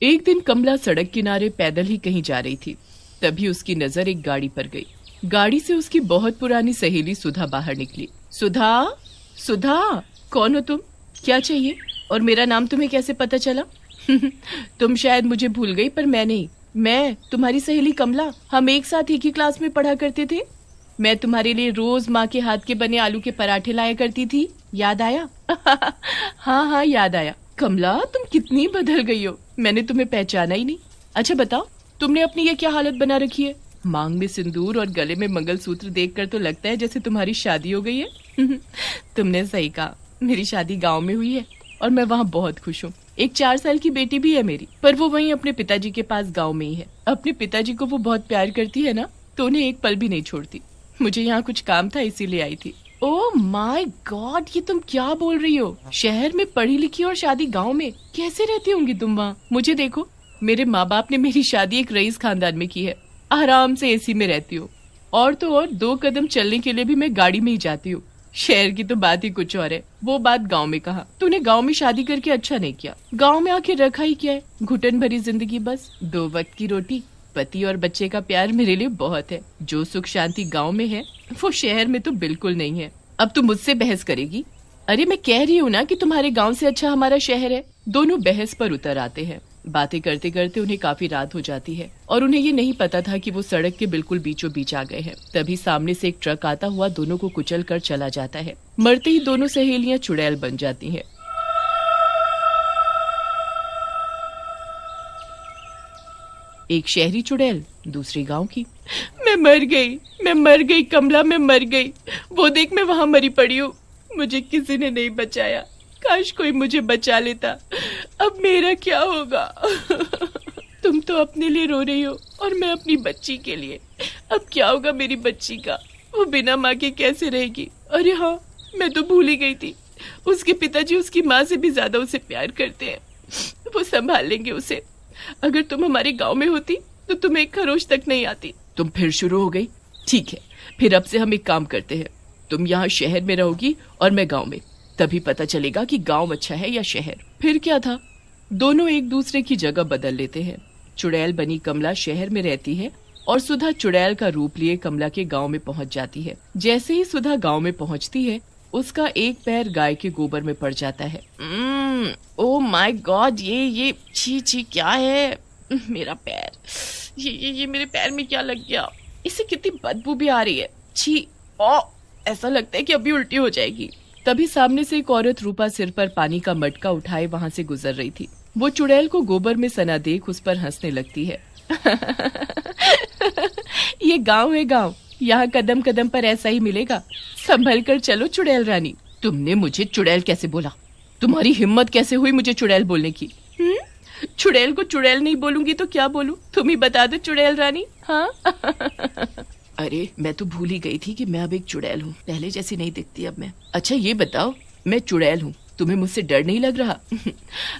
एक दिन कमला सड़क किनारे पैदल ही कहीं जा रही थी। तभी उसकी नजर एक गाड़ी पर गई। गाड़ी से उसकी बहुत पुरानी सहेली सुधा बाहर निकली। सुधा, सुधा, कौन हो तुम? क्या चाहिए? और मेरा नाम तुम्हें कैसे पता चला? तुम शायद मुझे भूल गई, पर मैं नहीं। मैं तुम्हारी सहेली कमला। हम एक साथ एक ही क्लास में पढ़ा करते थे। मैं तुम्हारे लिए रोज माँ के हाथ के बने आलू के पराठे लाया करती थी। याद आया? हाँ हाँ, याद आया। कमला, तुम कितनी बदल गई हो, मैंने तुम्हें पहचाना ही नहीं। अच्छा बताओ, तुमने अपनी ये क्या हालत बना रखी है? मांग में सिंदूर और गले में मंगलसूत्र देखकर तो लगता है जैसे तुम्हारी शादी हो गई है। तुमने सही कहा, मेरी शादी गांव में हुई है और मैं वहाँ बहुत खुश हूँ। एक 4 साल की बेटी भी है मेरी, पर वो वहीं अपने पिताजी के पास गांव में ही है। अपने पिताजी को वो बहुत प्यार करती है ना, तो उन्हें एक पल भी नहीं छोड़ती। मुझे यहाँ कुछ काम था, इसीलिए आई थी। ओह माय गॉड, ये तुम क्या बोल रही हो? शहर में पढ़ी लिखी और शादी गांव में, कैसे रहती होंगी तुम वहाँ? मुझे देखो, मेरे माँ बाप ने मेरी शादी एक रईस खानदान में की है। आराम से एसी में रहती हूँ, और तो और 2 कदम चलने के लिए भी मैं गाड़ी में ही जाती हूँ। शहर की तो बात ही कुछ और है, वो बात गांव में कहा। तूने गांव में शादी करके अच्छा नहीं किया। गांव में आके रखा ही क्या है? घुटन भरी जिंदगी, बस 2 वक्त की रोटी, पति और बच्चे का प्यार मेरे लिए बहुत है। जो सुख शांति गांव में है वो शहर में तो बिल्कुल नहीं है। अब तू मुझसे बहस करेगी? अरे मैं कह रही हूँ ना कि तुम्हारे गांव से अच्छा हमारा शहर है। दोनों बहस पर उतर आते हैं। बातें करते करते उन्हें काफी रात हो जाती है और उन्हें ये नहीं पता था कि वो सड़क के बिल्कुल बीचों बीच आ गए हैं। तभी सामने से एक ट्रक आता हुआ दोनों को कुचल कर चला जाता है। मरते ही दोनों सहेलियां चुड़ैल बन जाती हैं। एक शहरी चुड़ैल, दूसरी गांव की। मैं मर गई कमला, मैं मर गई। वो देख, मैं वहां मरी पड़ी हूँ। मुझे किसी ने नहीं बचाया। काश कोई मुझे बचा लेता। अब मेरा क्या होगा? तुम तो अपने लिए रो रही हो और मैं अपनी बच्ची के लिए। अब क्या होगा मेरी बच्ची का? वो बिना माँ के कैसे रहेगी? अरे हाँ, मैं तो भूल ही गई थी। उसके पिताजी उसकी माँ से भी ज्यादा उसे प्यार करते हैं। वो संभाल लेंगे उसे। अगर तुम हमारे गांव में होती तो तुम्हें एक खरोच तक नहीं आती। तुम फिर शुरू हो गई। ठीक है, फिर अब से हम एक काम करते हैं। तुम यहाँ शहर में रहोगी और मैं गांव में। तभी पता चलेगा कि गांव अच्छा है या शहर। फिर क्या था, दोनों एक दूसरे की जगह बदल लेते हैं। चुड़ैल बनी कमला शहर में रहती है और सुधा चुड़ैल का रूप लिए कमला के गांव में पहुंच जाती है। जैसे ही सुधा गांव में पहुंचती है, उसका एक पैर गाय के गोबर में पड़ जाता है। ओह माय गॉड, ये छी छी, क्या है? मेरा पैर, ये मेरे पैर में क्या लग गया? इससे कितनी बदबू भी आ रही है। छी, ओ, ऐसा लगता है कि अभी उल्टी हो जाएगी। तभी सामने से एक औरत रूपा सिर पर पानी का मटका उठाए वहां से गुजर रही थी। वो चुड़ैल को गोबर में सना देख उस पर हंसने लगती है। ये गांव है गांव, यहाँ कदम कदम पर ऐसा ही मिलेगा। संभल कर चलो चुड़ैल रानी। तुमने मुझे चुड़ैल कैसे बोला? तुम्हारी हिम्मत कैसे हुई मुझे चुड़ैल बोलने की? चुड़ैल को चुड़ैल नहीं बोलूंगी तो क्या बोलूं? तुम ही बता दो चुड़ैल रानी। हाँ। अरे मैं तो भूल ही गई थी कि मैं अब एक चुड़ैल हूँ। पहले जैसी नहीं दिखती अब मैं। अच्छा ये बताओ, मैं चुड़ैल हूँ, तुम्हें मुझसे डर नहीं लग रहा?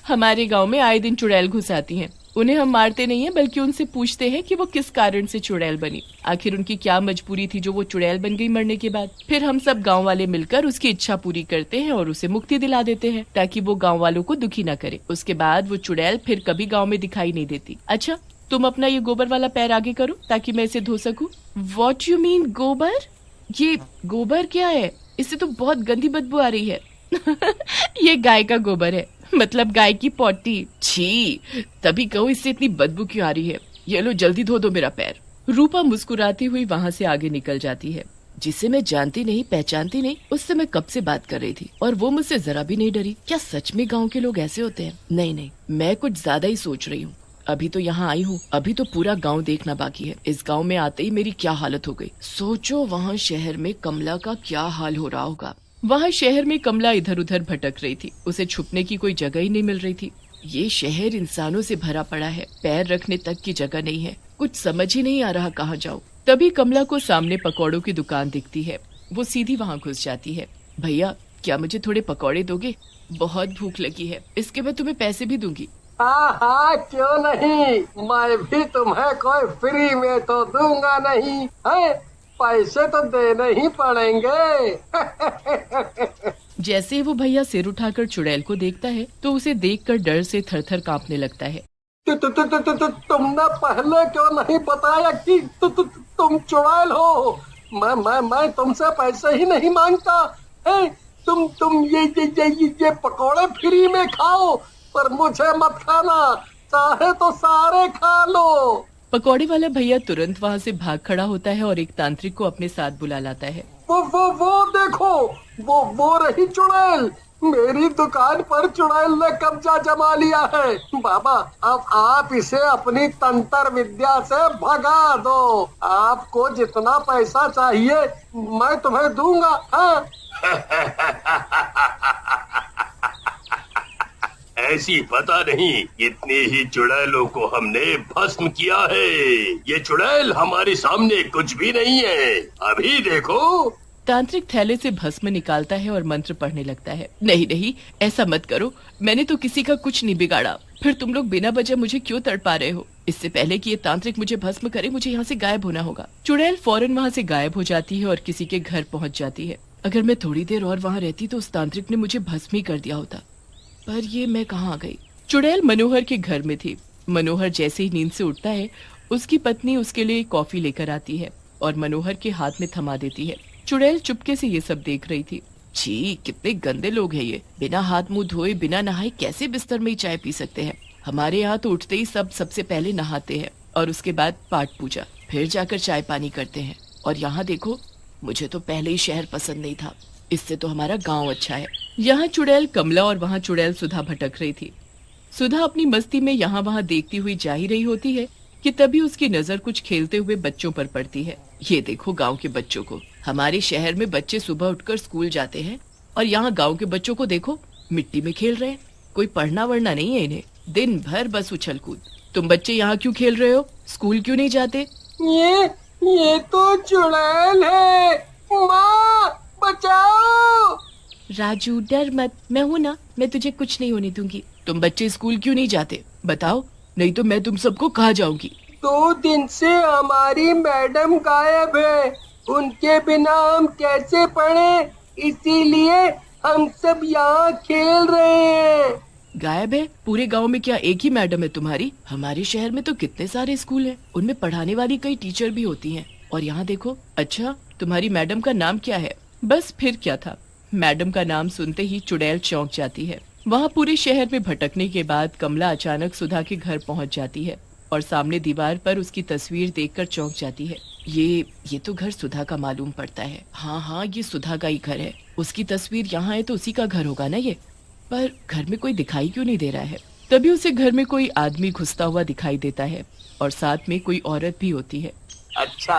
हमारे गांव में आए दिन चुड़ैल घुस आती हैं। उन्हें हम मारते नहीं हैं, बल्कि उनसे पूछते हैं कि वो किस कारण से चुड़ैल बनी। आखिर उनकी क्या मजबूरी थी जो वो चुड़ैल बन गई मरने के बाद। फिर हम सब गांव वाले मिलकर उसकी इच्छा पूरी करते हैं और उसे मुक्ति दिला देते हैं, ताकि वो गांव वालों को दुखी न करे। उसके बाद वो चुड़ैल फिर कभी गाँव में दिखाई नहीं देती। अच्छा, तुम अपना ये गोबर वाला पैर आगे करो ताकि मैं इसे धो सकूं। What you mean गोबर? ये गोबर क्या है? इससे तो बहुत गंदी बदबू आ रही है। ये गाय का गोबर है, मतलब गाय की पोटी। छी, तभी कहो इससे इतनी बदबू क्यों आ रही है। ये लो, जल्दी धो दो मेरा पैर। रूपा मुस्कुराती हुई वहाँ से आगे निकल जाती है। जिसे मैं जानती नहीं पहचानती नहीं, उससे मैं कब से बात कर रही थी और वो मुझसे जरा भी नहीं डरी। क्या सच में गाँव के लोग ऐसे होते हैं? नहीं, मैं कुछ ज्यादा ही सोच रही हूँ। अभी तो यहाँ आई हूँ, अभी तो पूरा गांव देखना बाकी है। इस गांव में आते ही मेरी क्या हालत हो गई। सोचो वहाँ शहर में कमला का क्या हाल हो रहा होगा। वहाँ शहर में कमला इधर उधर भटक रही थी। उसे छुपने की कोई जगह ही नहीं मिल रही थी। ये शहर इंसानों से भरा पड़ा है, पैर रखने तक की जगह नहीं है। कुछ समझ ही नहीं आ रहा कहाँ जाऊँ। तभी कमला को सामने पकौड़ों की दुकान दिखती है। वो सीधी वहाँ घुस जाती है। भैया, क्या मुझे थोड़े पकौड़े दोगे? बहुत भूख लगी है, इसके मैं तुम्हें पैसे भी दूंगी। हाँ हाँ, क्यों नहीं। मैं भी तुम्हें कोई फ्री में तो दूंगा नहीं है, पैसे तो देने ही पड़ेंगे। जैसे ही वो भैया सिर उठाकर चुड़ैल को देखता है तो उसे देखकर डर से थर थर कांपने लगता है। तुमने पहले क्यों नहीं बताया कि तुम चुड़ैल हो? मैं तुमसे पैसे ही नहीं मांगता है। तुम ये पकोड़े फ्री में खाओ, पर मुझे मत खाना, चाहे तो सारे खा लो। पकौड़े वाला भैया तुरंत वहाँ से भाग खड़ा होता है और एक तांत्रिक को अपने साथ बुला लाता है। वो देखो, वो रही चुड़ैल। मेरी दुकान पर चुड़ैल ने कब्जा जमा लिया है। बाबा, अब आप इसे अपनी तंत्र विद्या से भगा दो। आपको जितना पैसा चाहिए मैं तुम्हें दूंगा। हाँ। ऐसी पता नहीं कितनी ही चुड़ैलों को हमने भस्म किया है। ये चुड़ैल हमारे सामने कुछ भी नहीं है, अभी देखो। तांत्रिक थैले से भस्म निकालता है और मंत्र पढ़ने लगता है। नहीं नहीं, ऐसा मत करो, मैंने तो किसी का कुछ नहीं बिगाड़ा। फिर तुम लोग बिना वजह मुझे क्यों तड़पा रहे हो? इससे पहले कि ये तांत्रिक मुझे भस्म करे, मुझे यहाँ से गायब होना होगा। चुड़ैल फौरन वहाँ से गायब हो जाती है और किसी के घर पहुँच जाती है। अगर मैं थोड़ी देर और वहाँ रहती तो उस तांत्रिक ने मुझे भस्म ही कर दिया होता। पर ये मैं कहाँ आ गई? चुड़ैल मनोहर के घर में थी। मनोहर जैसे ही नींद से उठता है, उसकी पत्नी उसके लिए कॉफी लेकर आती है और मनोहर के हाथ में थमा देती है। चुड़ैल चुपके से ये सब देख रही थी। छी, कितने गंदे लोग हैं ये। बिना हाथ मुंह धोए, बिना नहाए कैसे बिस्तर में ही चाय पी सकते हैं? हमारे यहाँ तो उठते ही सबसे पहले नहाते हैं और उसके बाद पाठ पूजा, फिर जाकर चाय पानी करते हैं। और यहाँ देखो, मुझे तो पहले ही शहर पसंद नहीं था, इससे तो हमारा गांव अच्छा है। यहाँ चुड़ैल कमला और वहाँ चुड़ैल सुधा भटक रही थी। सुधा अपनी मस्ती में यहाँ वहाँ देखती हुई जा ही रही होती है कि तभी उसकी नजर कुछ खेलते हुए बच्चों पर पड़ती है। ये देखो गांव के बच्चों को। हमारे शहर में बच्चे सुबह उठकर स्कूल जाते हैं और यहाँ गांव के बच्चों को देखो, मिट्टी में खेल रहे हैं। कोई पढ़ना वढ़ना नहीं है इन्हें, दिन भर बस उछल कूद। तुम बच्चे यहाँ क्यों खेल रहे हो? स्कूल क्यों नहीं जाते? ये तो चुड़ैल है। माँ, बचाओ। राजू डर मत, मैं हूँ ना, मैं तुझे कुछ नहीं होने दूंगी। तुम बच्चे स्कूल क्यों नहीं जाते बताओ, नहीं तो मैं तुम सबको कहाँ जाऊंगी। 2 दिन से हमारी मैडम गायब है, उनके बिना हम कैसे पढ़े, इसीलिए हम सब यहाँ खेल रहे हैं। गायब है? पूरे गांव में क्या एक ही मैडम है तुम्हारी? हमारे शहर में तो कितने सारे स्कूल हैं, उनमें पढ़ाने वाली कई टीचर भी होती हैं। और यहाँ देखो। अच्छा, तुम्हारी मैडम का नाम क्या है? बस फिर क्या था, मैडम का नाम सुनते ही चुड़ैल चौंक जाती है। वहाँ पूरे शहर में भटकने के बाद कमला अचानक सुधा के घर पहुँच जाती है और सामने दीवार पर उसकी तस्वीर देखकर चौंक जाती है। ये तो घर सुधा का मालूम पड़ता है। हाँ, ये सुधा का ही घर है। उसकी तस्वीर यहाँ है तो उसी का घर होगा ना ये। पर घर में कोई दिखाई क्यों नहीं दे रहा है? तभी उसे घर में कोई आदमी घुसता हुआ दिखाई देता है और साथ में कोई औरत भी होती है। अच्छा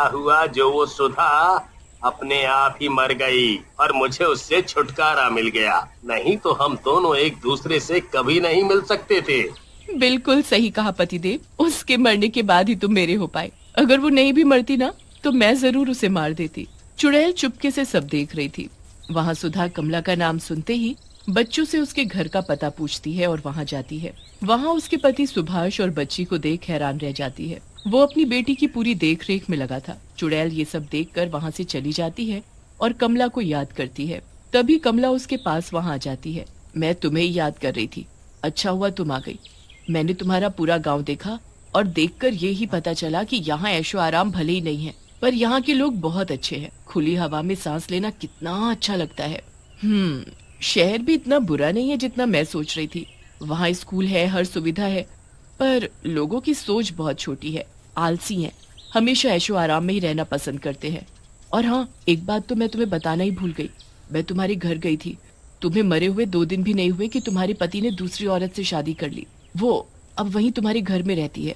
हुआ जो वो सुधा अपने आप ही मर गई और मुझे उससे छुटकारा मिल गया, नहीं तो हम दोनों एक दूसरे से कभी नहीं मिल सकते थे। बिल्कुल सही कहा पतिदेव, उसके मरने के बाद ही तुम मेरे हो पाए। अगर वो नहीं भी मरती ना तो मैं जरूर उसे मार देती। चुड़ैल चुपके से सब देख रही थी। वहाँ सुधा कमला का नाम सुनते ही बच्चों से उसके घर का पता पूछती है और वहाँ जाती है। वहाँ उसके पति सुभाष और बच्ची को देख हैरान रह जाती है। वो अपनी बेटी की पूरी देख रेख में लगा था। चुड़ैल ये सब देखकर वहाँ से चली जाती है और कमला को याद करती है। तभी कमला उसके पास वहाँ आ जाती है। मैं तुम्हें ही याद कर रही थी, अच्छा हुआ तुम आ गई। मैंने तुम्हारा पूरा गाँव देखा और देखकर ये ही पता चला कि यहाँ ऐशो आराम भले ही नहीं है, पर यहाँ के लोग बहुत अच्छे हैं। खुली हवा में सांस लेना कितना अच्छा लगता है। शहर भी इतना बुरा नहीं है जितना मैं सोच रही थी। वहाँ स्कूल है, हर सुविधा है, पर लोगों की सोच बहुत छोटी है, आलसी हैं, हमेशा ऐशो आराम में ही रहना पसंद करते हैं। और हाँ, एक बात तो मैं तुम्हें बताना ही भूल गई। मैं तुम्हारे घर गई थी, तुम्हें मरे हुए 2 दिन भी नहीं हुए कि तुम्हारे पति ने दूसरी औरत से शादी कर ली। वो अब वहीं तुम्हारे घर में रहती है।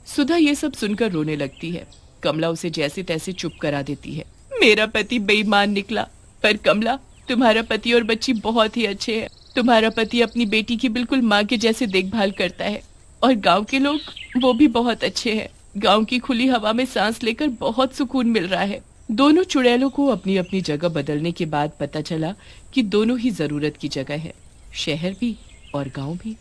सुधा ये सब सुनकर रोने लगती है। कमला उसे जैसे तैसे चुप करा देती है। मेरा पति बेईमान निकला, पर कमला तुम्हारा पति और बच्ची बहुत ही अच्छे हैं। तुम्हारा पति अपनी बेटी की बिल्कुल माँ के जैसे देखभाल करता है और गांव के लोग वो भी बहुत अच्छे हैं। गांव की खुली हवा में सांस लेकर बहुत सुकून मिल रहा है। दोनों चुड़ैलों को अपनी अपनी जगह बदलने के बाद पता चला कि दोनों ही जरूरत की जगह है, शहर भी और गांव भी।